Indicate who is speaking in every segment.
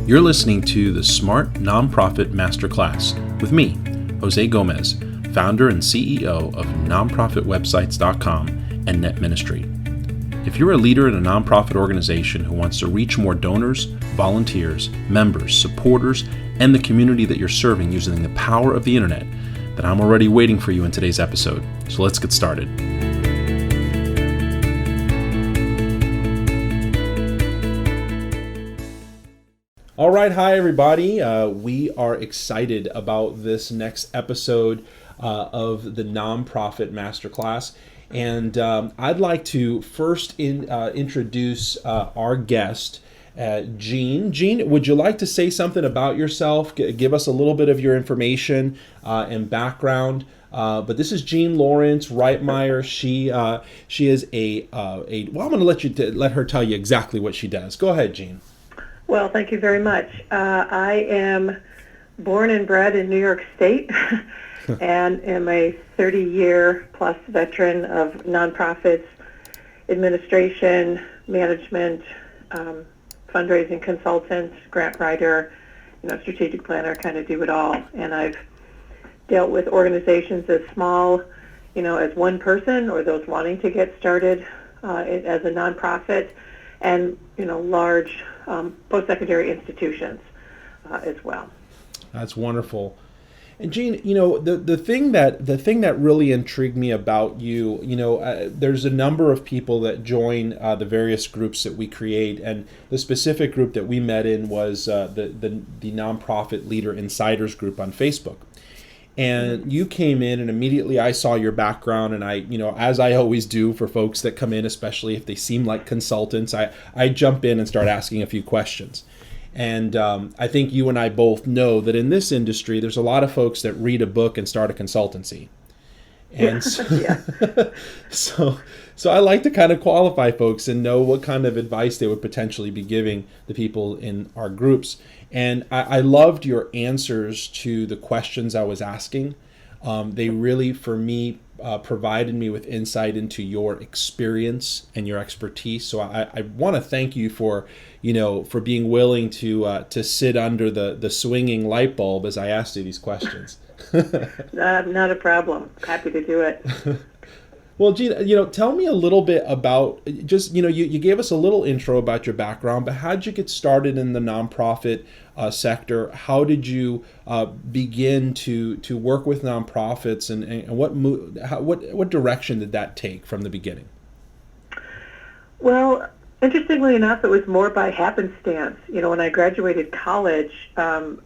Speaker 1: You're listening to the Smart Nonprofit Masterclass with me, Jose Gomez, founder and CEO of nonprofitwebsites.com and Net Ministry. If you're a leader in a nonprofit organization who wants to reach more donors, volunteers, members, supporters, and the community that you're serving using the power of the internet, then I'm already waiting for you in today's episode. So let's get started. All right, hi everybody. We are excited about this next episode of the Nonprofit Masterclass. And I'd like to first introduce our guest, Jean. Jean, would you like to say something about yourself? Give us a little bit of your information and background. But this is Jean Lawrence Rightmire. She is well, I'm going to let her tell you exactly what she does. Go ahead, Jean.
Speaker 2: Well, thank you very much. I am born and bred in New York State and am a 30-year plus veteran of nonprofits, administration, management, fundraising consultant, grant writer, strategic planner, kind of do it all. And I've dealt with organizations as small, as one person or those wanting to get started as a nonprofit, and large post-secondary institutions as well.
Speaker 1: That's wonderful. And Jean, the thing that really intrigued me about you, there's a number of people that join the various groups that we create, and the specific group that we met in was the Nonprofit Leader Insiders group on Facebook. And you came in, and immediately I saw your background, and I, as I always do for folks that come in, especially if they seem like consultants, I jump in and start asking a few questions. And I think you and I both know that in this industry, there's a lot of folks that read a book and start a consultancy. And so I like to kind of qualify folks and know what kind of advice they would potentially be giving the people in our groups. And I loved your answers to the questions I was asking. They really, for me, provided me with insight into your experience and your expertise. So I want to thank you for being willing to sit under the swinging light bulb as I asked you these questions.
Speaker 2: Not a problem. Happy to do it.
Speaker 1: Well, Jean, tell me a little bit about just, you gave us a little intro about your background, but how did you get started in the nonprofit sector? How did you begin to work with nonprofits, and what direction did that take from the beginning?
Speaker 2: Well, interestingly enough, it was more by happenstance. When I graduated college, I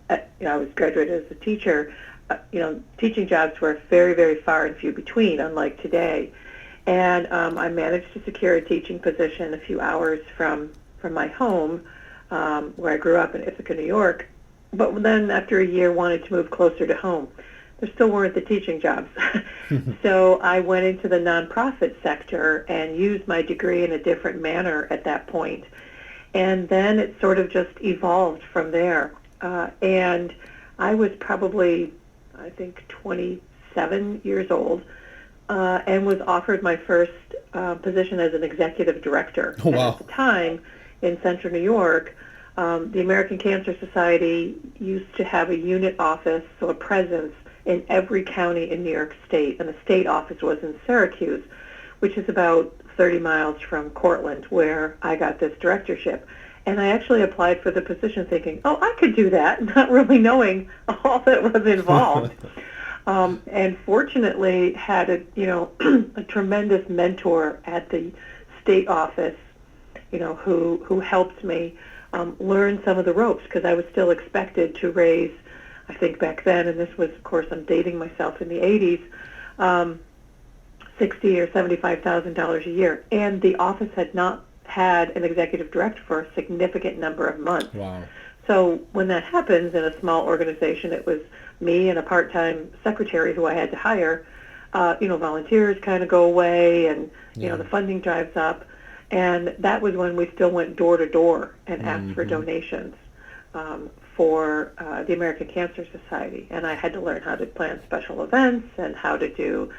Speaker 2: was graduated as a teacher. Teaching jobs were very, very far and few between, unlike today. And I managed to secure a teaching position a few hours from my home, where I grew up in Ithaca, New York. But then after a year, wanted to move closer to home. There still weren't the teaching jobs. So I went into the nonprofit sector and used my degree in a different manner at that point. And then it sort of just evolved from there. And I was probably, I think, 27 years old, and was offered my first position as an executive director.
Speaker 1: Oh, wow.
Speaker 2: And at the time, in Central New York, the American Cancer Society used to have a unit office, so a presence, in every county in New York State, and the state office was in Syracuse, which is about 30 miles from Cortland, where I got this directorship. And I actually applied for the position thinking, oh, I could do that, not really knowing all that was involved. And fortunately had a tremendous mentor at the state office, who helped me learn some of the ropes, because I was still expected to raise, I think back then, and this was, of course, I'm dating myself, in the 80s, $60,000 or $75,000 a year. And the office had not had an executive director for a significant number of months.
Speaker 1: Wow.
Speaker 2: So when that happens in a small organization, it was me and a part-time secretary who I had to hire. Volunteers kind of go away, and the funding dries up. And that was when we still went door to door and asked for donations for the American Cancer Society. And I had to learn how to plan special events and how to do,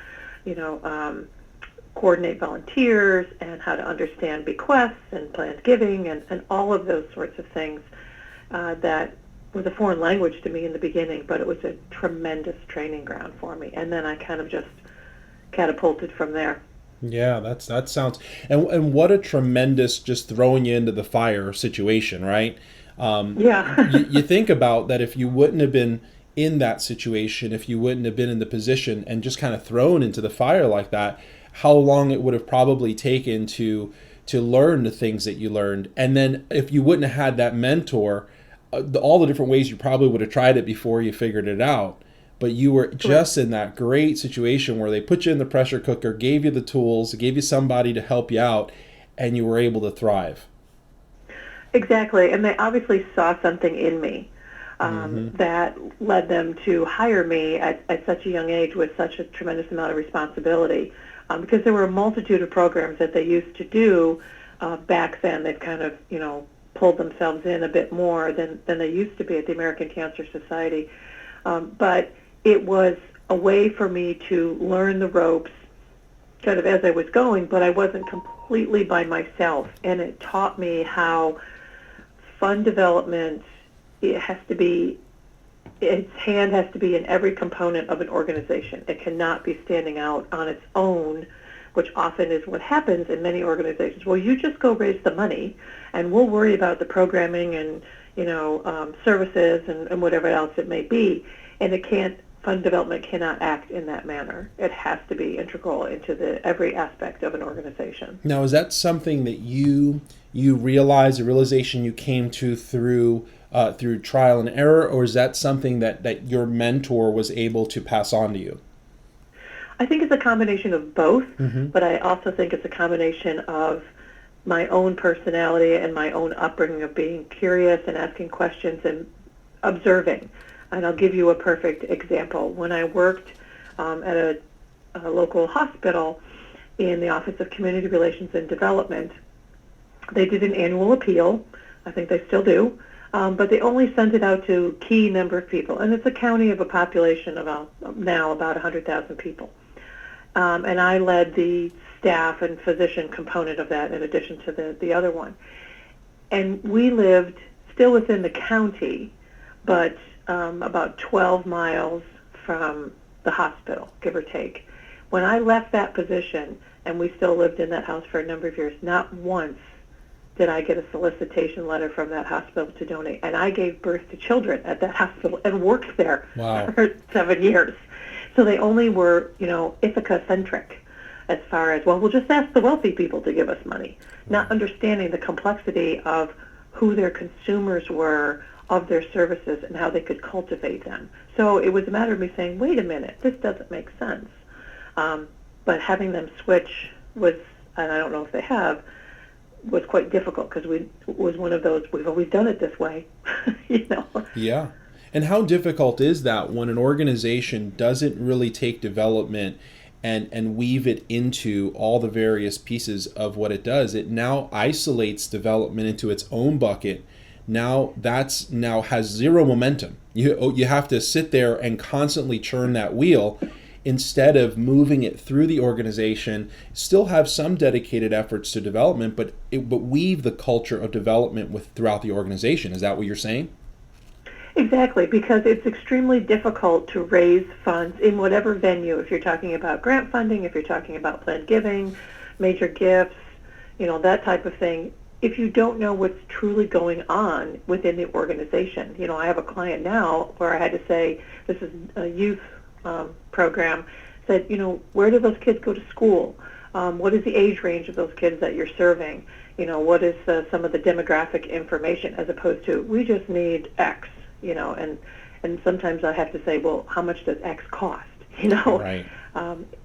Speaker 2: coordinate volunteers and how to understand bequests and planned giving and all of those sorts of things. that was a foreign language to me in the beginning, but it was a tremendous training ground for me. And then I kind of just catapulted from there.
Speaker 1: Yeah, that sounds, and what a tremendous just throwing you into the fire situation, right?
Speaker 2: Yeah.
Speaker 1: You think about that if you wouldn't have been in that situation, if you wouldn't have been in the position and just kind of thrown into the fire like that, how long it would have probably taken to learn the things that you learned, and then if you wouldn't have had that mentor, all the different ways you probably would have tried it before you figured it out. But you were just in that great situation where they put you in the pressure cooker, gave you the tools, gave you somebody to help you out, and you were able to thrive.
Speaker 2: Exactly, and they obviously saw something in me that led them to hire me at such a young age with such a tremendous amount of responsibility. Because there were a multitude of programs that they used to do back then. They've kind of, pulled themselves in a bit more than they used to be at the American Cancer Society. But it was a way for me to learn the ropes kind of as I was going, but I wasn't completely by myself. And it taught me how fund development, its hand has to be in every component of an organization. It cannot be standing out on its own, which often is what happens in many organizations. Well, you just go raise the money, and we'll worry about the programming and services and whatever else it may be. And fund development cannot act in that manner. It has to be integral into every aspect of an organization.
Speaker 1: Now, is that something that you realized, a realization you came to through trial and error, or is that something that your mentor was able to pass on to you?
Speaker 2: I think it's a combination of both, but I also think it's a combination of my own personality and my own upbringing of being curious and asking questions and observing. And I'll give you a perfect example. When I worked at a local hospital in the Office of Community Relations and Development, they did an annual appeal. I think they still do. But they only sent it out to a key number of people. And it's a county of a population of now about 100,000 people. And I led the staff and physician component of that in addition to the other one. And we lived still within the county, but about 12 miles from the hospital, give or take. When I left that position, and we still lived in that house for a number of years, not once did I get a solicitation letter from that hospital to donate. And I gave birth to children at that hospital and worked there for 7 years. So they only were, Ithaca-centric as far as, well, we'll just ask the wealthy people to give us money, not understanding the complexity of who their consumers were of their services and how they could cultivate them. So it was a matter of me saying, wait a minute, this doesn't make sense. But having them switch was, and I don't know if they have, was quite difficult because it was one of those, we've always done it this way,
Speaker 1: Yeah. And how difficult is that when an organization doesn't really take development and weave it into all the various pieces of what it does? It now isolates development into its own bucket. Now has zero momentum. You have to sit there and constantly churn that wheel instead of moving it through the organization. Still have some dedicated efforts to development, but weave the culture of development throughout the organization. Is that what you're saying?
Speaker 2: Exactly, because it's extremely difficult to raise funds in whatever venue. If you're talking about grant funding, if you're talking about planned giving, major gifts, that type of thing, if you don't know what's truly going on within the organization. I have a client now where I had to say, this is a youth program, said, where do those kids go to school? What is the age range of those kids that you're serving? What is some of the demographic information, as opposed to, we just need X, and sometimes I have to say, well, how much does X cost?
Speaker 1: Right.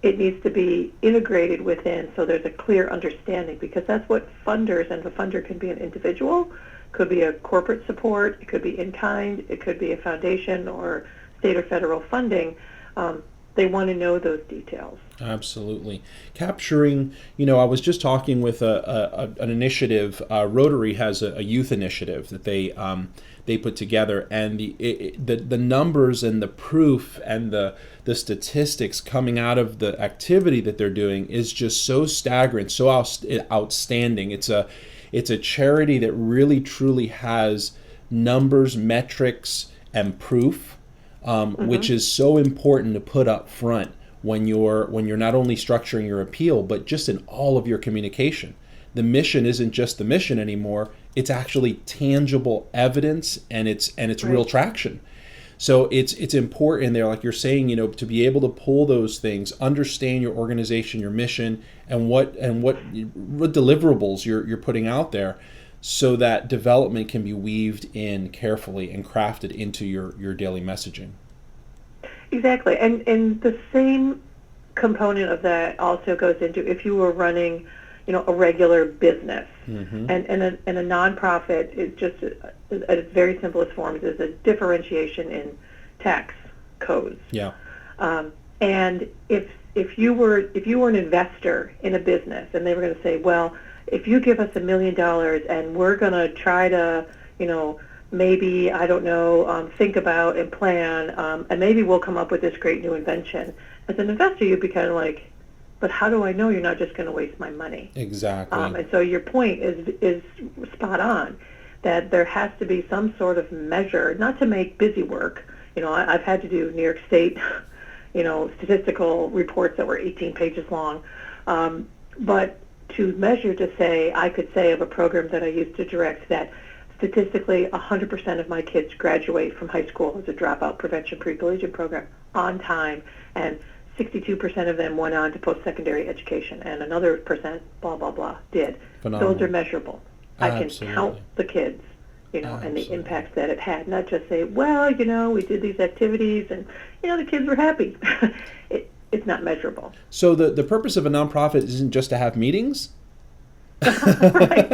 Speaker 2: It needs to be integrated within, so there's a clear understanding, because that's what funders, and the funder can be an individual, could be a corporate support, it could be in kind, it could be a foundation or state or federal funding. They want to know those details.
Speaker 1: Absolutely. Capturing, I was just talking with an initiative. Rotary has a youth initiative that they put together, and the numbers and the proof and the statistics coming out of the activity that they're doing is just so staggering, so outstanding. It's a charity that really truly has numbers, metrics, and proof, which is so important to put up front when you're not only structuring your appeal, but just in all of your communication. The mission isn't just the mission anymore; it's actually tangible evidence, and it's real traction. So it's important there, like you're saying, to be able to pull those things, understand your organization, your mission, and what deliverables you're putting out there, so that development can be weaved in carefully and crafted into your daily messaging.
Speaker 2: Exactly, and the same component of that also goes into if you were running, a regular business, and a nonprofit is just at its very simplest forms is a differentiation in tax codes.
Speaker 1: Yeah.
Speaker 2: And if you were an investor in a business and they were going to say, well, if you give us $1 million and we're going to try to, maybe, I don't know, think about and plan, and maybe we'll come up with this great new invention. As an investor, you'd be kind of like, but how do I know you're not just going to waste my money?
Speaker 1: Exactly.
Speaker 2: And so your point is spot on, that there has to be some sort of measure, not to make busy work. I've had to do New York State, statistical reports that were 18 pages long, but to measure, to say, I could say of a program that I used to direct that statistically 100% of my kids graduate from high school as a dropout prevention pre-collegiate program on time, and 62% of them went on to post-secondary education, and another percent, blah, blah, blah, did.
Speaker 1: Phenomenal.
Speaker 2: Those are measurable.
Speaker 1: Absolutely.
Speaker 2: I can count the kids, and the impacts that it had, not just say, well, we did these activities, and, the kids were happy. It's not measurable.
Speaker 1: So the purpose of a nonprofit isn't just to have meetings?
Speaker 2: Right.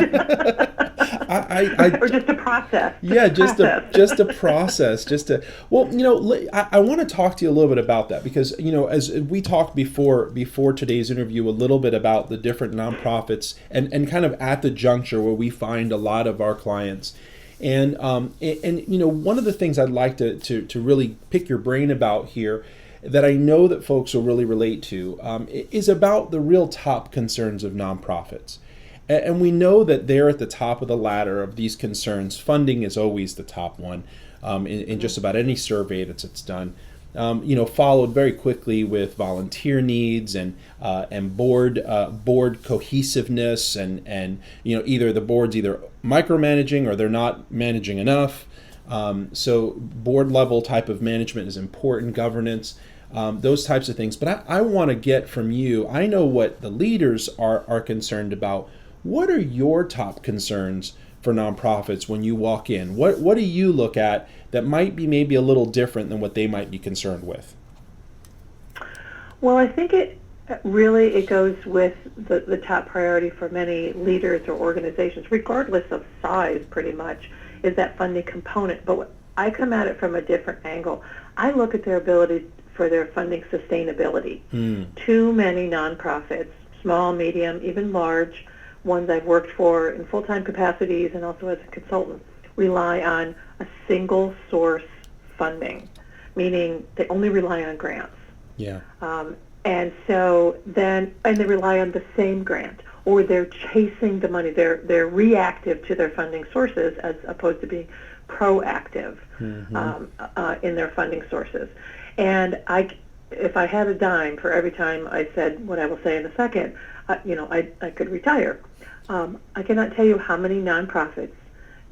Speaker 2: Or just a process.
Speaker 1: Just a process. I want to talk to you a little bit about that, because as we talked before today's interview a little bit about the different nonprofits and kind of at the juncture where we find a lot of our clients, and one of the things I'd like to really pick your brain about here, that I know that folks will really relate to, is about the real top concerns of nonprofits. And we know that they're at the top of the ladder of these concerns. Funding is always the top one in just about any survey that's done. Followed very quickly with volunteer needs and board cohesiveness, and either the board's either micromanaging or they're not managing enough. So board level type of management is important, governance, those types of things. But I want to get from you, I know what the leaders are concerned about. What are your top concerns for nonprofits when you walk in? What do you look at that might be maybe a little different than what they might be concerned with?
Speaker 2: Well, I think it goes with the top priority for many leaders or organizations, regardless of size pretty much, is that funding component. But I come at it from a different angle. I look at their ability for their funding sustainability. Too many nonprofits, small, medium, even large, ones I've worked for in full-time capacities and also as a consultant, rely on a single source funding, meaning they only rely on grants.
Speaker 1: Yeah.
Speaker 2: And so then, and they rely on the same grant, or they're chasing the money. They're reactive to their funding sources as opposed to being proactive in their funding sources. And if I had a dime for every time I said what I will say in a second, I could retire. I cannot tell you how many nonprofits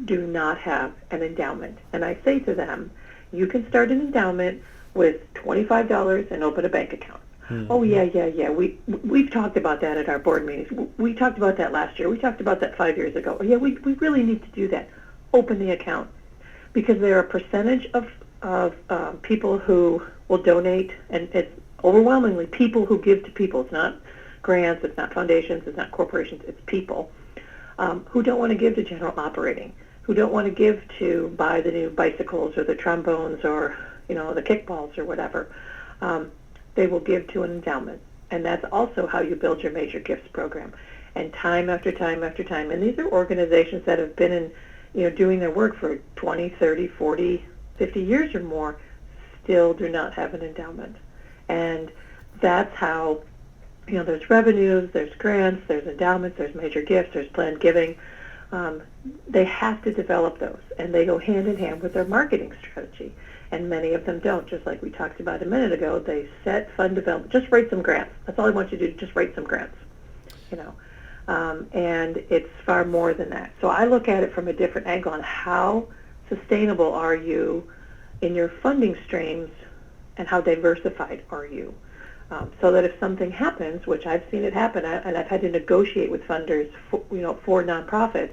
Speaker 2: do not have an endowment. And I say to them, you can start an endowment with $25 and open a bank account. Oh, yeah. We've talked about that at our board meetings. We talked about that last year. We talked about that 5 years ago. Oh, yeah, we really need to do that. Open the account. Because there are a percentage of people who will donate, and it's overwhelmingly people who give to people. It's not grants, it's not foundations, it's not corporations, it's people who don't want to give to general operating, who don't want to give to buy the new bicycles or the trombones or the kickballs or whatever. They will give to an endowment, and that's also how you build your major gifts program. And time after time after time, and these are organizations that have been in doing their work for 20, 30, 40, 50 years or more, still do not have an endowment. And that's how there's revenues, there's grants, there's endowments, there's major gifts, there's planned giving. um, they have to develop those, and they go hand in hand with their marketing strategy. And many of them don't, just like we talked about a minute ago. They set fund development, just write some grants. That's all I want you to do, just write some grants, you know. And it's far more than that. So I look at it from a different angle on how sustainable are you in your funding streams and how diversified are you. So that if something happens, which I've seen it happen, and I've had to negotiate with funders for nonprofits,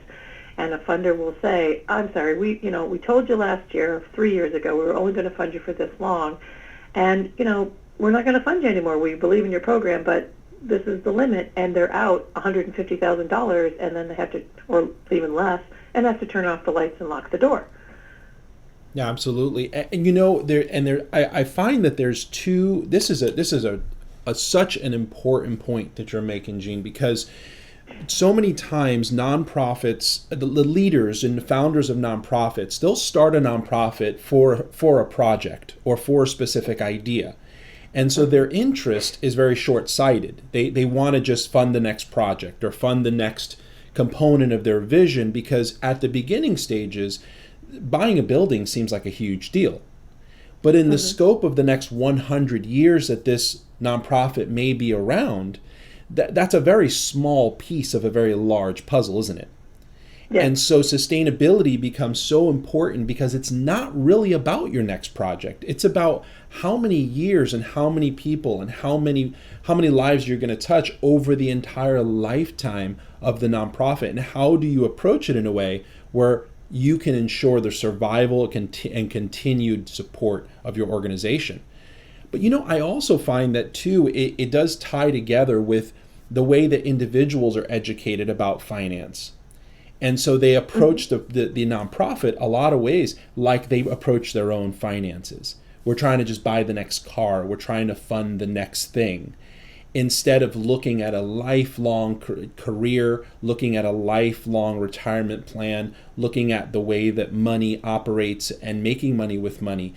Speaker 2: and a funder will say, I'm sorry, we told you last year, 3 years ago, we were only going to fund you for this long, and, we're not going to fund you anymore. We believe in your program, but this is the limit, and they're out $150,000, and then they have to, or even less, and have to turn off the lights and lock the door.
Speaker 1: Yeah, absolutely. And I find that there's two. This is such an important point that you're making, Gene, because so many times nonprofits, the leaders and the founders of nonprofits, they'll start a nonprofit for a project or for a specific idea. And so their interest is very short-sighted. They want to just fund the next project or fund the next component of their vision, because at the beginning stages, buying a building seems like a huge deal. But in the scope of the next 100 years that this nonprofit may be around, that's a very small piece of a very large puzzle, isn't it? Yeah. And so sustainability becomes so important because it's not really about your next project. It's about how many years and how many people and how many lives you're going to touch over the entire lifetime of the nonprofit, and how do you approach it in a way where you can ensure the survival and continued support of your organization. But I also find that too, it does tie together with the way that individuals are educated about finance. And so they approach the nonprofit a lot of ways like they approach their own finances. We're trying to just buy the next car. We're trying to fund the next thing, instead of looking at a lifelong career, looking at a lifelong retirement plan, looking at the way that money operates and making money with money,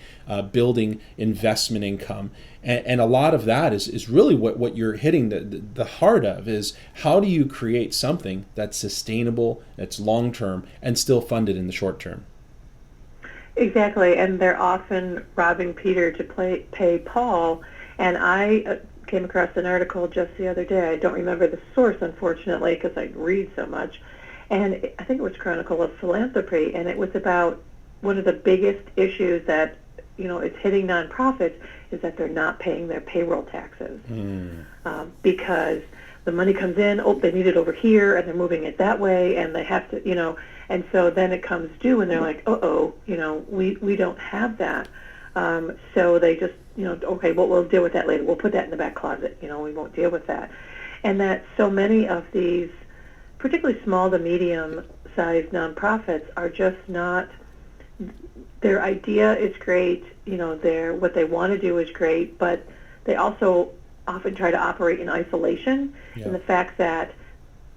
Speaker 1: building investment income. And a lot of that is really what you're hitting the heart of, is how do you create something that's sustainable, that's long-term, and still funded in the short term?
Speaker 2: Exactly, and they're often robbing Peter to pay Paul. And I came across an article just the other day. I don't remember the source, unfortunately, because I read so much. And I think it was Chronicle of Philanthropy, and it was about one of the biggest issues that, is hitting nonprofits is that they're not paying their payroll taxes. Because the money comes in, they need it over here, and they're moving it that way, and they have to, and so then it comes due, and they're like, we don't have that. So they just, okay, well, we'll deal with that later. We'll put that in the back closet. We won't deal with that. And that so many of these, particularly small to medium-sized nonprofits, are just not, their idea is great, what they want to do is great, but they also often try to operate in isolation, in the fact that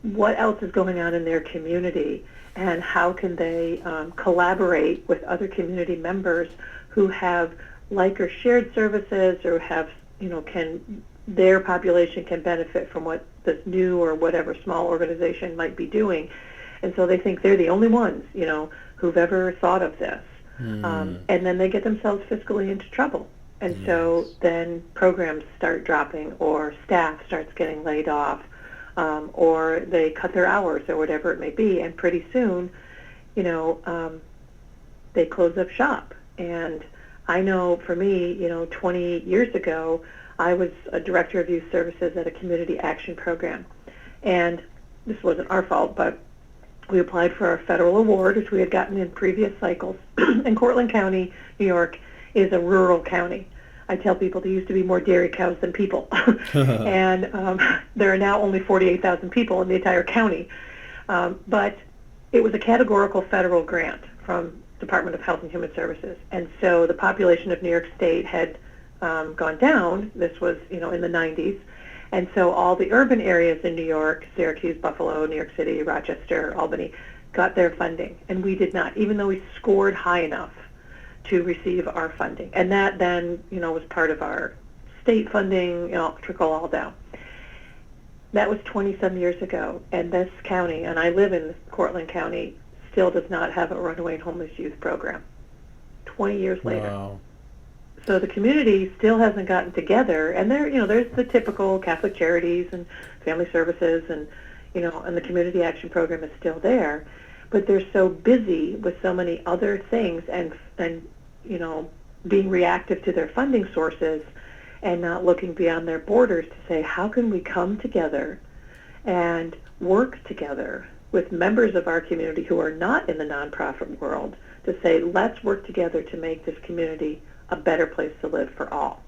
Speaker 2: what else is going on in their community, and how can they collaborate with other community members who have like or shared services, or have, their population can benefit from what this new or whatever small organization might be doing. And so they think they're the only ones, who've ever thought of this. And then they get themselves fiscally into trouble. And so then programs start dropping, or staff starts getting laid off, or they cut their hours, or whatever it may be. And pretty soon, they close up shop. And I know for me, 20 years ago, I was a director of youth services at a community action program. And this wasn't our fault, but we applied for our federal award, which we had gotten in previous cycles. And Cortland County, New York, is a rural county. I tell people there used to be more dairy cows than people. And there are now only 48,000 people in the entire county. But it was a categorical federal grant from Department of Health and Human Services. And so the population of New York State had gone down. This was, in the 90s. And so all the urban areas in New York, Syracuse, Buffalo, New York City, Rochester, Albany, got their funding. And we did not, even though we scored high enough to receive our funding. And that then, was part of our state funding, trickle all down. That was 20-some years ago, and this county, and I live in Cortland County, still does not have a runaway and homeless youth program. 20 years later.
Speaker 1: Wow.
Speaker 2: So the community still hasn't gotten together, and there's the typical Catholic Charities and Family Services, and and the Community Action Program is still there, but they're so busy with so many other things and being reactive to their funding sources and not looking beyond their borders to say, how can we come together and work together with members of our community who are not in the nonprofit world to say, let's work together to make this community a better place to live for all,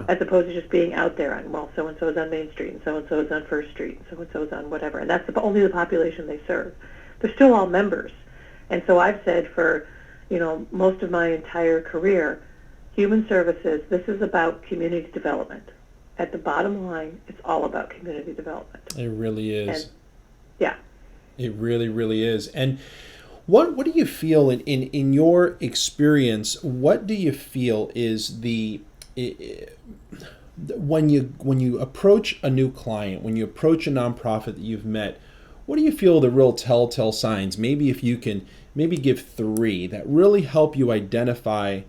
Speaker 2: as opposed to just being out there on, well, so-and-so is on Main Street, and so-and-so is on First Street, and so-and-so is on whatever, and that's only the population they serve. They're still all members. And so I've said for, most of my entire career, human services, this is about community development. At the bottom line, it's all about community development.
Speaker 1: It really is.
Speaker 2: And, yeah.
Speaker 1: It really, really is. And what do you feel in your experience? What do you feel is when you approach a new client, when you approach a nonprofit that you've met, what do you feel the real telltale signs? Maybe if you can give 3 that really help you identify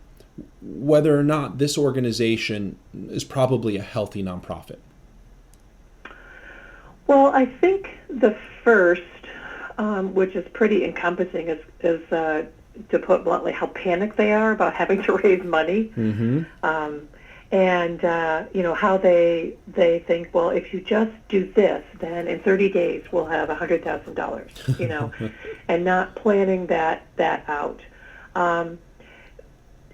Speaker 1: whether or not this organization is probably a healthy nonprofit.
Speaker 2: Well, I think the first, which is pretty encompassing, is to put bluntly, how panicked they are about having to raise money.
Speaker 1: Mm-hmm.
Speaker 2: And how they think, well, if you just do this, then in 30 days we'll have $100,000, and not planning that out.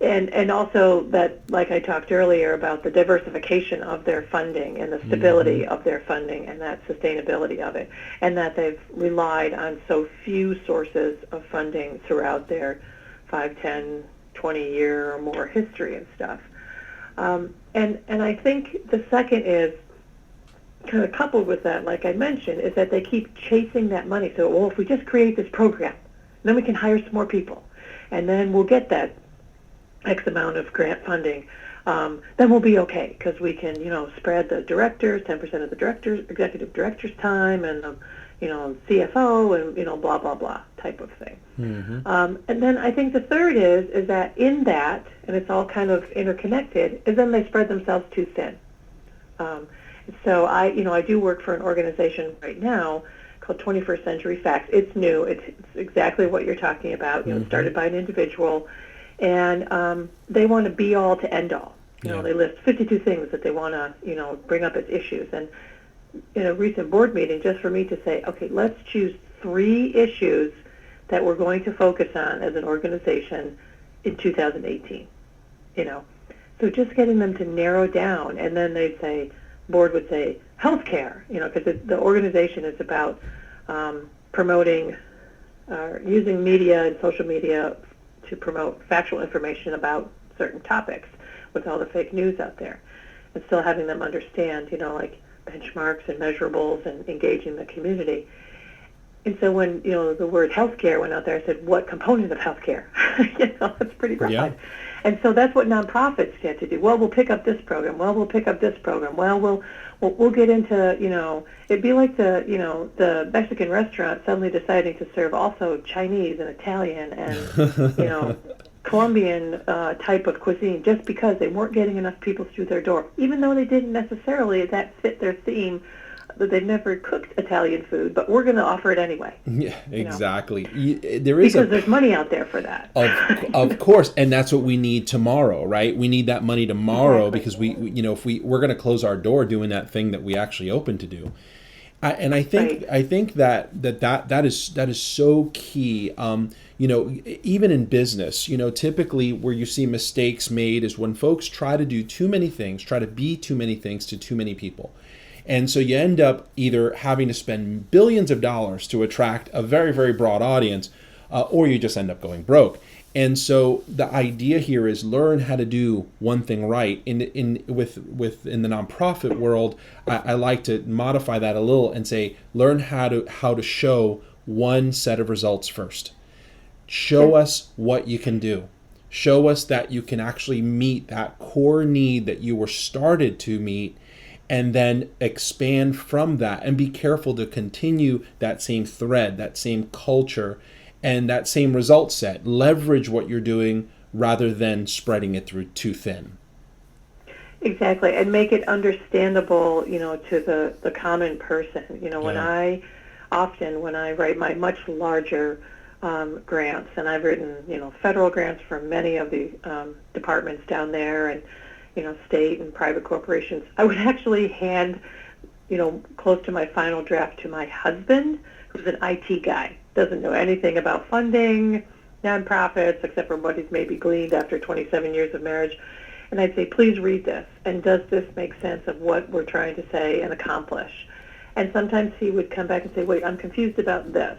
Speaker 2: And also that, like I talked earlier about the diversification of their funding and the stability of their funding and that sustainability of it, and that they've relied on so few sources of funding throughout their 5, 10, 20-year or more history and stuff. And I think the second is kind of coupled with that, like I mentioned, is that they keep chasing that money. So, well, if we just create this program, then we can hire some more people, and then we'll get that X amount of grant funding. Then we'll be okay because we can, spread the directors, 10% of the executive director's time, and the, CFO, and blah blah blah type of thing. Mm-hmm. And then I think the third is that in that, and it's all kind of interconnected, is then they spread themselves too thin. So I do work for an organization right now called 21st Century Facts. It's new. It's exactly what you're talking about.
Speaker 1: Mm-hmm.
Speaker 2: Started by an individual. And they want to be all to end all. They list 52 things that they want to, bring up as issues. And in a recent board meeting, just for me to say, okay, let's choose 3 issues that we're going to focus on as an organization in 2018. So just getting them to narrow down, and then they'd say, board would say, healthcare, because the organization is about promoting, using media and social media to promote factual information about certain topics with all the fake news out there, and still having them understand, like benchmarks and measurables and engaging the community. And so when, the word healthcare went out there, I said, what component of healthcare? That's pretty broad. Yeah. And so that's what nonprofits get to do. Well, we'll pick up this program. Well, we'll pick up this program. Well, we'll get into, it'd be like the Mexican restaurant suddenly deciding to serve also Chinese and Italian and, Colombian type of cuisine just because they weren't getting enough people through their door, even though they didn't necessarily, that fit their theme, that they've never cooked Italian food, but we're going to offer it anyway.
Speaker 1: Yeah, exactly.
Speaker 2: Because there's money out there for that.
Speaker 1: Of course, and that's what we need tomorrow, right? We need that money tomorrow. Exactly. Because we're going to close our door doing that thing that we actually opened to do. I think that is so key. Even in business, typically where you see mistakes made is when folks try to do too many things, try to be too many things to too many people. And so you end up either having to spend billions of dollars to attract a very, very broad audience, or you just end up going broke. And so the idea here is learn how to do one thing right. In the nonprofit world, I like to modify that a little and say learn how to show one set of results first. Show us what you can do. Show us that you can actually meet that core need that you were started to meet. and then expand from that, and be careful to continue that same thread, that same culture, and that same result set. Leverage what you're doing rather than spreading it through too thin.
Speaker 2: Exactly, and make it understandable, to the common person. When
Speaker 1: Yeah.
Speaker 2: when I write my much larger grants, and I've written, federal grants for many of the departments down there, and, state and private corporations, I would actually hand, close to my final draft to my husband, who's an IT guy, doesn't know anything about funding, nonprofits, except for what he's maybe gleaned after 27 years of marriage. And I'd say, please read this, and does this make sense of what we're trying to say and accomplish? And sometimes he would come back and say, wait, I'm confused about this.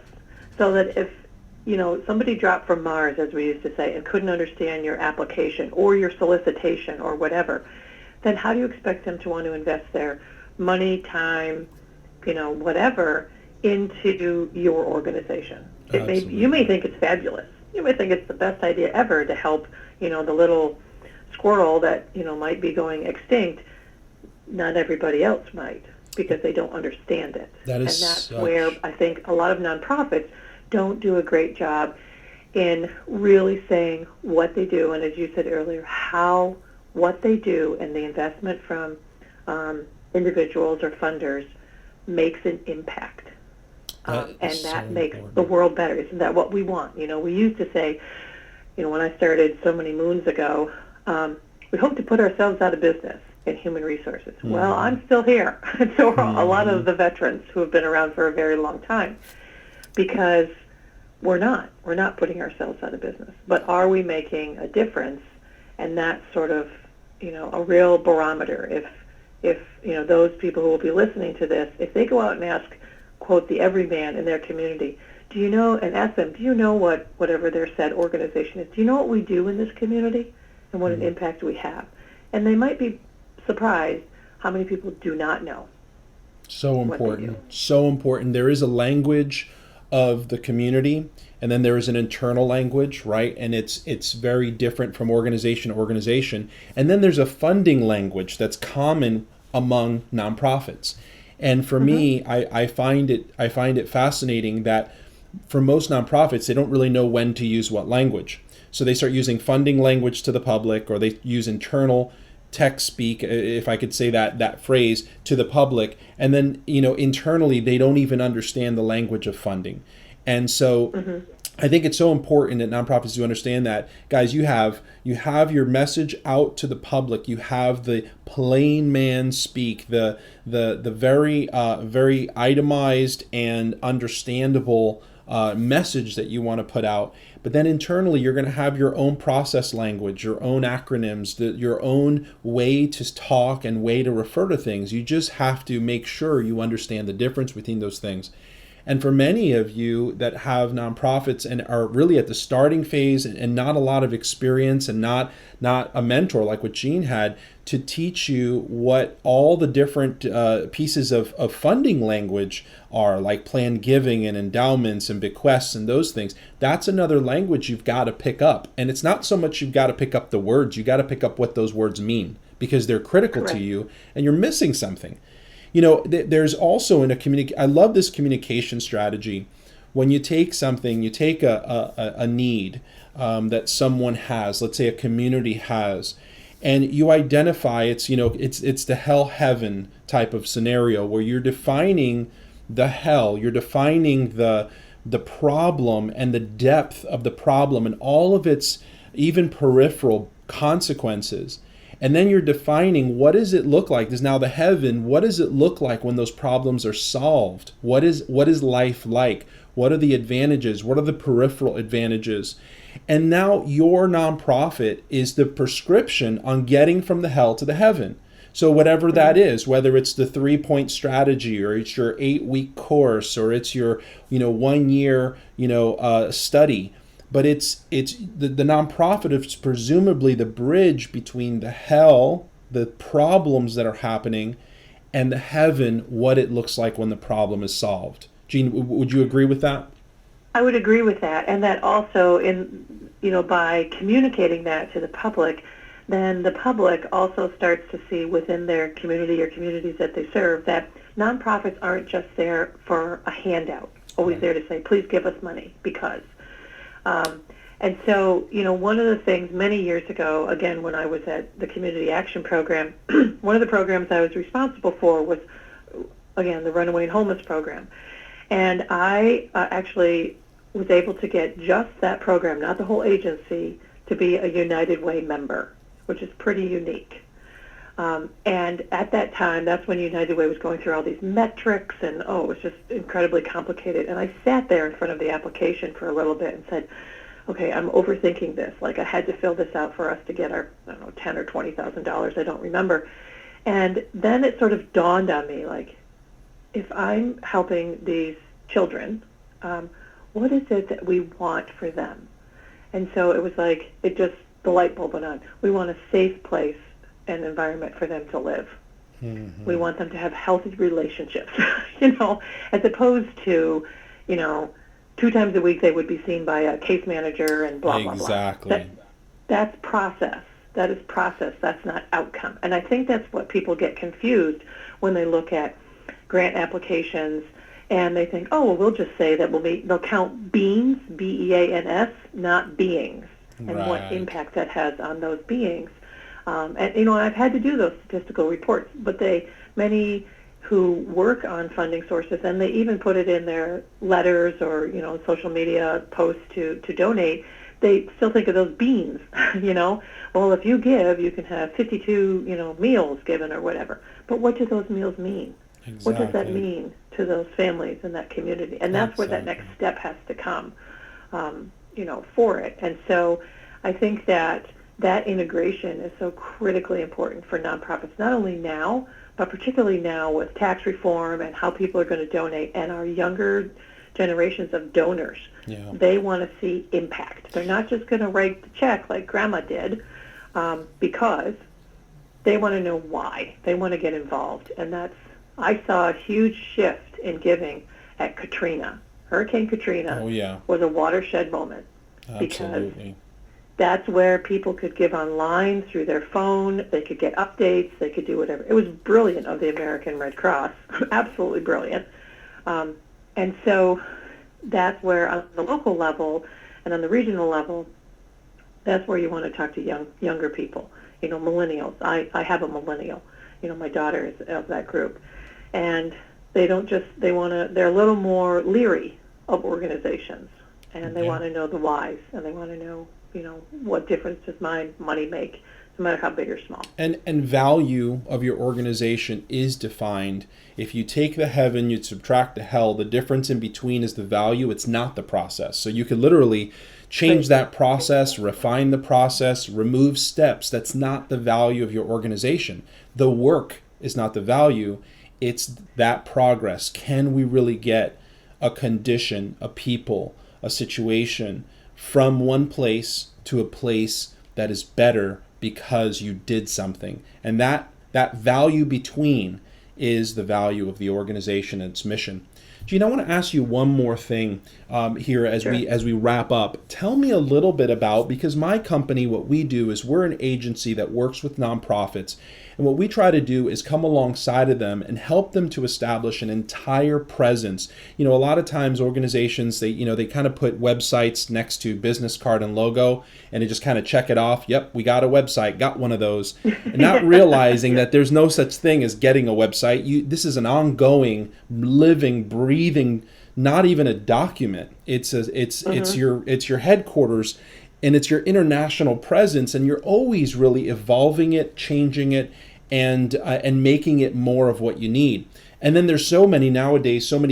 Speaker 2: So that if, somebody dropped from Mars, as we used to say, and couldn't understand your application or your solicitation or whatever, then how do you expect them to want to invest their money, time, whatever, into your organization? You may think it's fabulous. You may think it's the best idea ever to help, the little squirrel that might be going extinct. Not everybody else might, because they don't understand it.
Speaker 1: That is,
Speaker 2: and that's where I think a lot of nonprofits don't do a great job in really saying what they do, and as you said earlier, what they do, and the investment from individuals or funders makes an impact. And that
Speaker 1: so
Speaker 2: makes
Speaker 1: important.
Speaker 2: the world better. Isn't that what we want? We used to say, when I started so many moons ago, we hope to put ourselves out of business in human resources. Mm-hmm. Well, I'm still here. And so are a lot of the veterans who have been around for a very long time, because we're not putting ourselves out of business. But are we making a difference? And that's sort of, a real barometer. If those people who will be listening to this, if they go out and ask, quote, the everyman in their community, and ask them, do you know what, whatever their said organization is, do you know what we do in this community and what an impact we have? And they might be surprised how many people do not know.
Speaker 1: So important. So important. There is a language of the community, and then there is an internal language, right? And it's very different from organization to organization. And then there's a funding language that's common among nonprofits. And for me, I find it fascinating that for most nonprofits, they don't really know when to use what language. So they start using funding language to the public, or they use internal tech speak, if I could say that phrase, to the public. And then, internally, they don't even understand the language of funding. And so I think it's so important that nonprofits do understand that, guys, you have your message out to the public. You have the plain man speak, the very very itemized and understandable message that you want to put out. But then internally, you're going to have your own process language, your own acronyms, your own way to talk and way to refer to things. You just have to make sure you understand the difference between those things. And for many of you that have nonprofits and are really at the starting phase and not a lot of experience and not a mentor like what Gene had to teach you what all the different pieces of funding language are, like planned giving and endowments and bequests and those things, that's another language you've got to pick up. And it's not so much you've got to pick up the words, you got to pick up what those words mean, because they're critical to you and you're missing something. There's also I love this communication strategy. When you take something, you take a need that someone has, let's say a community has, and you identify it's the hell heaven type of scenario where you're defining the hell, you're defining the problem and the depth of the problem and all of its even peripheral consequences. And then you're defining, what does it look like? There's now the heaven. What does it look like when those problems are solved? What is life like? What are the advantages? What are the peripheral advantages? And now your nonprofit is the prescription on getting from the hell to the heaven. So whatever that is, whether it's the 3-point strategy, or it's your 8-week course, or it's your 1 year study. But it's the nonprofit is presumably the bridge between the hell, the problems that are happening, and the heaven, what it looks like when the problem is solved. Gene, would you agree with that?
Speaker 2: I would agree with that, and that also by communicating that to the public, then the public also starts to see within their community or communities that they serve that nonprofits aren't just there for a handout, always there to say, please give us money because. And so, one of the things many years ago, again, when I was at the Community Action Program, one of the programs I was responsible for was, again, the Runaway and Homeless Program. And I actually was able to get just that program, not the whole agency, to be a United Way member, which is pretty unique. And at that time, that's when United Way was going through all these metrics, and it was just incredibly complicated. And I sat there in front of the application for a little bit and said, okay, I'm overthinking this. Like, I had to fill this out for us to get our, I don't know, $10,000 or $20,000, I don't remember. And then it sort of dawned on me, like, if I'm helping these children, what is it that we want for them? And so it was like, the light bulb went on. We want a safe place and environment for them to live. Mm-hmm. We want them to have healthy relationships, as opposed to, 2 times a week they would be seen by a case manager and blah, blah, blah.
Speaker 1: Exactly.
Speaker 2: That's process. That is process. That's not outcome. And I think that's what people get confused when they look at grant applications and they think, oh, well, we'll just say that they'll count beans, B-E-A-N-S, not beings, and what impact that has on those beings. And I've had to do those statistical reports, but many who work on funding sources, and they even put it in their letters or, social media posts to donate, they still think of those beans, Well, if you give, you can have 52, meals given or whatever. But what do those meals mean? Exactly. What does that mean to those families in that community? And that's where that next step has to come, for it. And so I think that integration is so critically important for nonprofits, not only now, but particularly now with tax reform and how people are going to donate and our younger generations of donors. Yeah. They want to see impact. They're not just going to write the check like Grandma did because they want to know why. They want to get involved. And I saw a huge shift in giving at Katrina. Hurricane Katrina was a watershed moment.
Speaker 1: Absolutely.
Speaker 2: Because that's where people could give online through their phone. They could get updates. They could do whatever. It was brilliant of the American Red Cross, absolutely brilliant. And so that's where on the local level and on the regional level, that's where you want to talk to younger people, millennials. I have a millennial. My daughter is of that group. And they're a little more leery of organizations. And they want to know the whys, and they want to know, what difference does my money make, no matter how big or small.
Speaker 1: And value of your organization is defined. If you take the heaven, you subtract the hell, the difference in between is the value. It's not the process. So you could literally change that process, refine the process, remove steps. That's not the value of your organization. The work is not the value. It's that progress. Can we really get a condition, a people, a situation from one place to a place that is better because you did something? And that value between is the value of the organization and its mission. Gene, I want to ask you one more thing here as we wrap up. Tell me a little bit about, because my company, what we do is we're an agency that works with nonprofits, and what we try to do is come alongside of them and help them to establish an entire presence. A lot of times organizations, they kind of put websites next to business card and logo, and they just kind of check it off. Yep, we got a website, got one of those, and not realizing that there's no such thing as getting a website. This is an ongoing, living, breathing, not even a document. It's your headquarters, and it's your international presence, and you're always really evolving it, changing it, and making it more of what you need. And then there's so many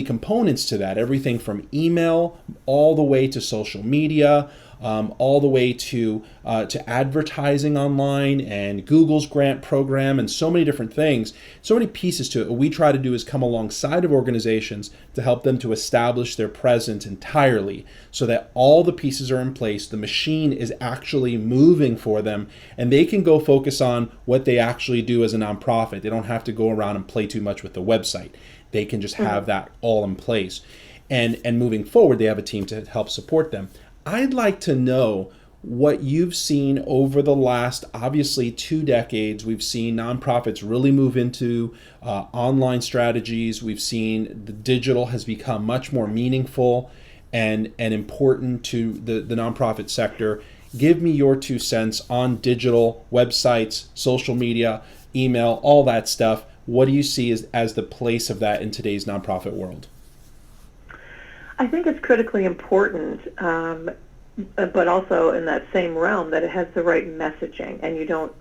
Speaker 1: components to that, everything from email all the way to social media, all the way to advertising online and Google's grant program and so many different things, so many pieces to it. What we try to do is come alongside of organizations to help them to establish their presence entirely so that all the pieces are in place, the machine is actually moving for them, and they can go focus on what they actually do as a nonprofit. They don't have to go around and play too much with the website. They can just have that all in place. And moving forward, they have a team to help support them. I'd like to know what you've seen over the last, obviously, 2 decades. We've seen nonprofits really move into online strategies. We've seen the digital has become much more meaningful and important to the nonprofit sector. Give me your 2 cents on digital, websites, social media, email, all that stuff. What do you see as the place of that in today's nonprofit world?
Speaker 2: I think it's critically important, but also in that same realm that it has the right messaging, and you don't,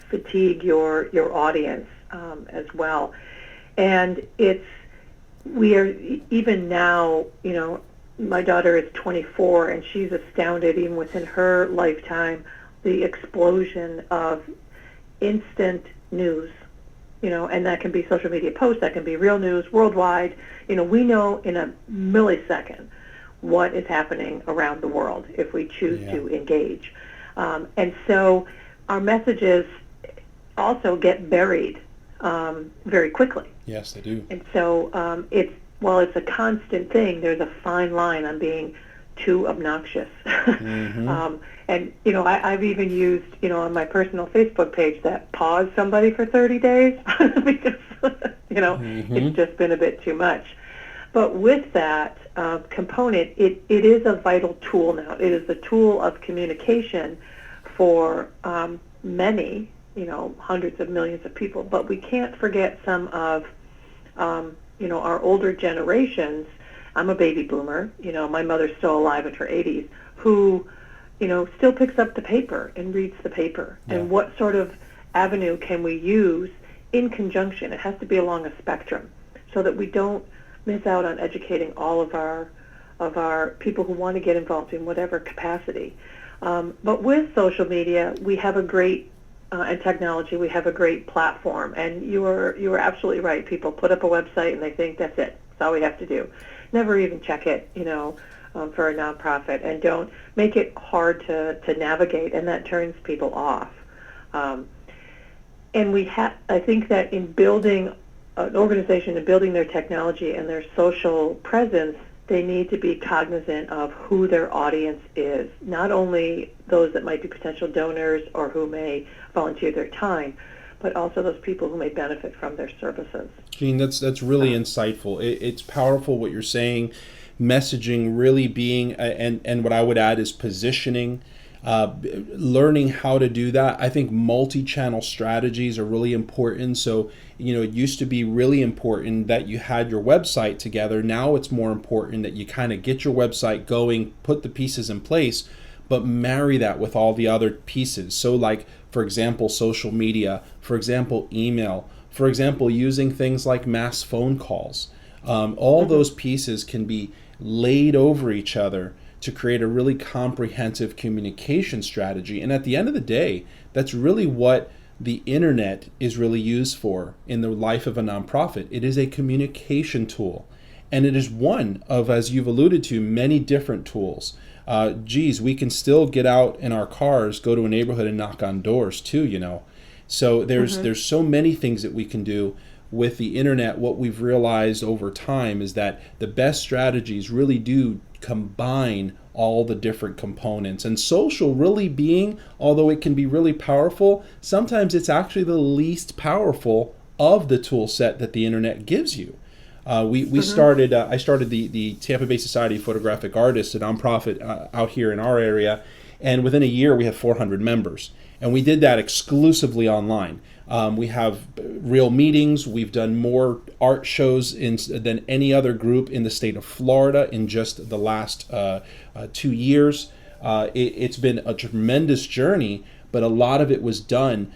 Speaker 2: fatigue your audience as well. And we are even now, my daughter is 24, and she's astounded, even within her lifetime, the explosion of instant news. And that can be social media posts, that can be real news worldwide. We know in a millisecond what is happening around the world if we choose to engage. And so our messages also get buried very quickly.
Speaker 1: Yes, they do.
Speaker 2: And so while it's a constant thing, there's a fine line on being too obnoxious.
Speaker 1: Mm-hmm.
Speaker 2: And I've even used on my personal Facebook page that pause somebody for 30 days because
Speaker 1: Mm-hmm.
Speaker 2: it's just been a bit too much. But with that component, it is a vital tool now. It is a tool of communication for many, hundreds of millions of people. But we can't forget some of our older generations. I'm a baby boomer. My mother's still alive in her 80s, who still picks up the paper and reads the paper.
Speaker 1: Yeah.
Speaker 2: And what sort of avenue can we use in conjunction? It has to be along a spectrum so that we don't miss out on educating all of our people who want to get involved in whatever capacity. But with social media, we have a great and technology, we have a great platform. And you are absolutely right. People put up a website and they think that's it. That's all we have to do. Never even check it, for a nonprofit, and don't make it hard to navigate, and that turns people off. And I think that in building an organization and building their technology and their social presence, they need to be cognizant of who their audience is, not only those that might be potential donors or who may volunteer their time, but also those people who may benefit from their services.
Speaker 1: Jean, that's really insightful. It's powerful what you're saying. Messaging really being, and what I would add is positioning, learning how to do that. I think multi-channel strategies are really important. So, it used to be really important that you had your website together. Now it's more important that you kind of get your website going, put the pieces in place, but marry that with all the other pieces. So like, for example, social media, for example, email, for example, using things like mass phone calls. All those pieces can be laid over each other to create a really comprehensive communication strategy. And at the end of the day, that's really what the internet is really used for in the life of a nonprofit. It is a communication tool. And it is one of, as you've alluded to, many different tools. We can still get out in our cars, go to a neighborhood and knock on doors too, So there's so many things that we can do with the internet. What we've realized over time is that the best strategies really do combine all the different components. And social really being, although it can be really powerful, sometimes it's actually the least powerful of the tool set that the internet gives you. I started the Tampa Bay Society of Photographic Artists, a nonprofit out here in our area, and within a year we have 400 members. And we did that exclusively online. We have real meetings. We've done more art shows than any other group in the state of Florida in just the last 2 years. It's been a tremendous journey, but a lot of it was done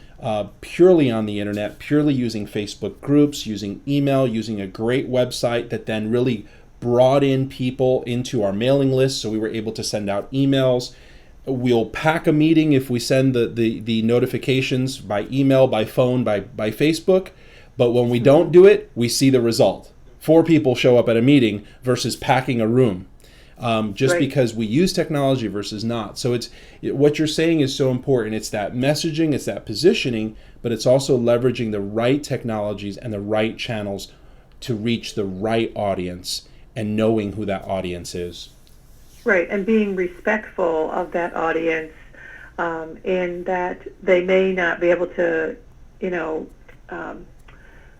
Speaker 1: purely on the internet, purely using Facebook groups, using email, using a great website that then really brought in people into our mailing list, so we were able to send out emails. We'll pack a meeting if we send the notifications by email, by phone, by Facebook. But when we don't do it, we see the result. 4 people show up at a meeting versus packing a room, right. Because we use technology versus not. So what you're saying is so important. It's that messaging, it's that positioning, but it's also leveraging the right technologies and the right channels to reach the right audience and knowing who that audience is.
Speaker 2: Right, and being respectful of that audience, in that they may not be able to, you know,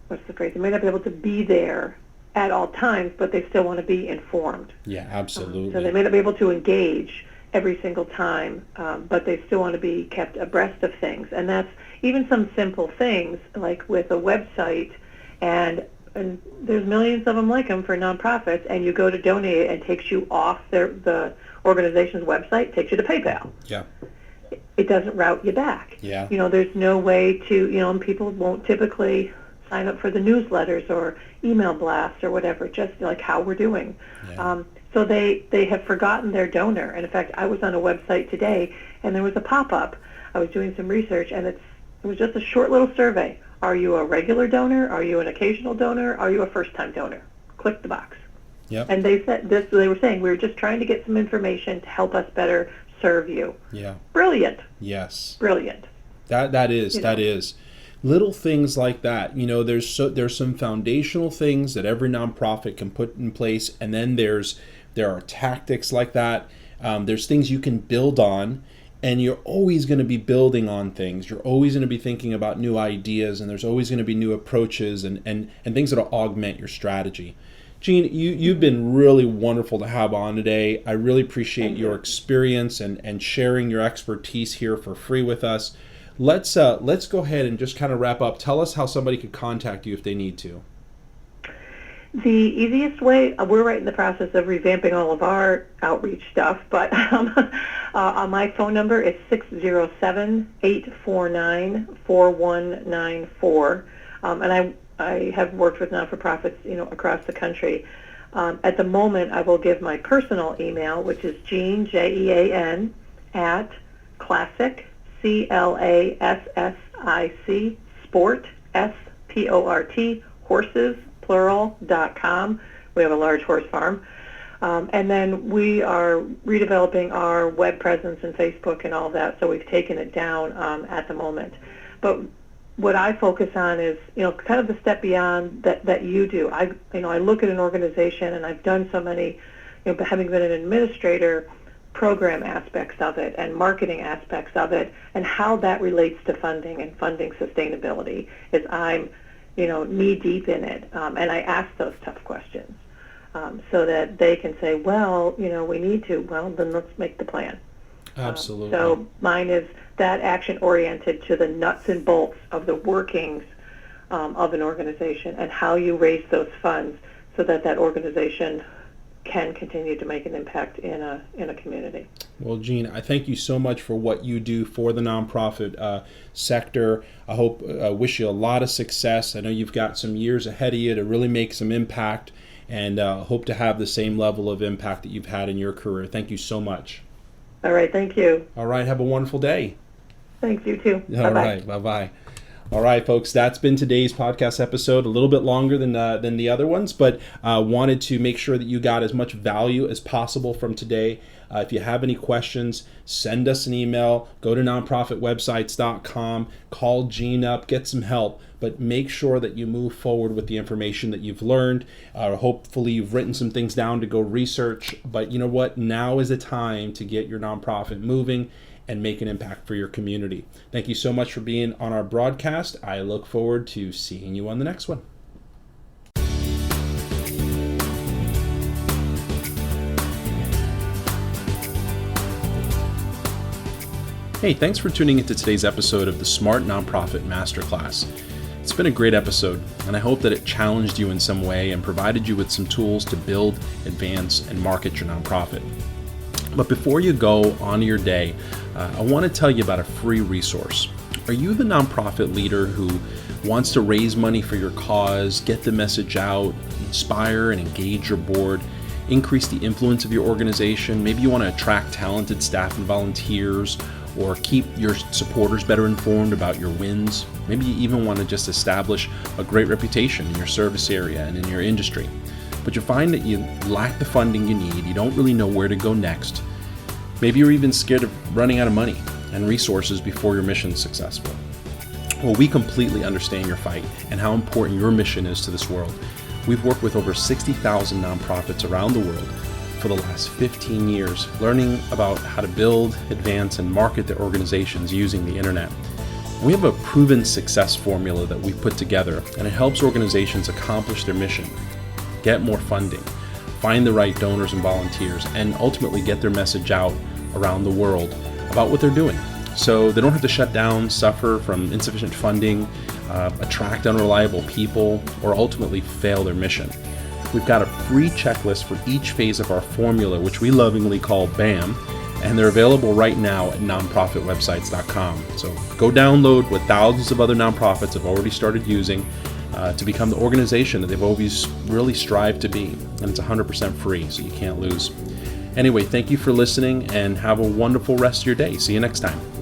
Speaker 2: what's the phrase? They may not be able to be there at all times, but they still want to be informed.
Speaker 1: Yeah, absolutely.
Speaker 2: So they may not be able to engage every single time, but they still want to be kept abreast of things. And that's even some simple things, like with a website, and there's millions of them like them for nonprofits, and you go to donate and it takes you off the organization's website, takes you to PayPal.
Speaker 1: Yeah.
Speaker 2: It doesn't route you back.
Speaker 1: Yeah.
Speaker 2: You know, there's no way to, and people won't typically sign up for the newsletters or email blasts or whatever, just like how we're doing.
Speaker 1: Yeah.
Speaker 2: So they have forgotten their donor. And in fact, I was on a website today, and there was a pop-up. I was doing some research, and it was just a short little survey. Are you a regular donor? Are you an occasional donor? Are you a first-time donor? Click the box.
Speaker 1: Yep.
Speaker 2: And they said this. They were saying, we were just trying to get some information to help us better serve you.
Speaker 1: Yeah.
Speaker 2: Brilliant.
Speaker 1: Yes.
Speaker 2: Brilliant.
Speaker 1: That is. Little things like that. There's some foundational things that every nonprofit can put in place, and then there are tactics like that. There's things you can build on, and you're always going to be building on things. You're always going to be thinking about new ideas, and there's always going to be new approaches and things that will augment your strategy. Jean, you've been really wonderful to have on today. I really appreciate your experience and sharing your expertise here for free with us. Let's go ahead and just kind of wrap up. Tell us how somebody could contact you if they need to.
Speaker 2: The easiest way, we're right in the process of revamping all of our outreach stuff, but my phone number is 607-849-4194, and I have worked with not-for-profits, across the country. At the moment, I will give my personal email, which is Jean, Jean, at classic, CLASSIC, sport, SPORT, horses, plural.com. We have a large horse farm. And then we are redeveloping our web presence and Facebook and all that, so we've taken it down at the moment. But what I focus on is, kind of the step beyond that you do. I look at an organization, and I've done so many, having been an administrator, program aspects of it and marketing aspects of it, and how that relates to funding and funding sustainability, is I'm knee deep in it, and I ask those tough questions so that they can say, well, we need to. Well, then let's make the plan.
Speaker 1: Absolutely.
Speaker 2: So mine is that action oriented to the nuts and bolts of the workings of an organization and how you raise those funds so that organization can continue to make an impact in a community.
Speaker 1: Well, Jean, I thank you so much for what you do for the nonprofit sector. I wish you a lot of success. I know you've got some years ahead of you to really make some impact, and hope to have the same level of impact that you've had in your career. Thank you so much.
Speaker 2: All right, thank you.
Speaker 1: All right, have a wonderful day.
Speaker 2: Thanks, you too.
Speaker 1: All
Speaker 2: Bye-bye.
Speaker 1: right, bye-bye. All right, folks, that's been today's podcast episode. A little bit longer than the other ones, but wanted to make sure that you got as much value as possible from today. If you have any questions, send us an email. Go to nonprofitwebsites.com. Call Jean up, get some help, but make sure that you move forward with the information that you've learned. Hopefully you've written some things down to go research, but you know what? Now is the time to get your nonprofit moving and make an impact for your community. Thank you so much for being on our broadcast. I look forward to seeing you on the next one. Hey, thanks for tuning into today's episode of the Smart Nonprofit Masterclass. It's been a great episode, and I hope that it challenged you in some way and provided you with some tools to build, advance, and market your nonprofit. But before you go on your day, I want to tell you about a free resource. Are you the nonprofit leader who wants to raise money for your cause, get the message out, inspire and engage your board, increase the influence of your organization? Maybe you want to attract talented staff and volunteers, or keep your supporters better informed about your wins. Maybe you even want to just establish a great reputation in your service area and in your industry. But you find that you lack the funding you need, you don't really know where to go next. Maybe you're even scared of running out of money and resources before your mission is successful. Well, we completely understand your fight and how important your mission is to this world. We've worked with over 60,000 nonprofits around the world, for the last 15 years learning about how to build, advance, and market their organizations using the internet. We have a proven success formula that we've put together, and it helps organizations accomplish their mission, get more funding, find the right donors and volunteers, and ultimately get their message out around the world about what they're doing. So they don't have to shut down, suffer from insufficient funding, attract unreliable people, or ultimately fail their mission. We've got a free checklist for each phase of our formula, which we lovingly call BAM, and they're available right now at nonprofitwebsites.com. So go download what thousands of other nonprofits have already started using to become the organization that they've always really strived to be. And it's 100% free, so you can't lose. Anyway, thank you for listening and have a wonderful rest of your day. See you next time.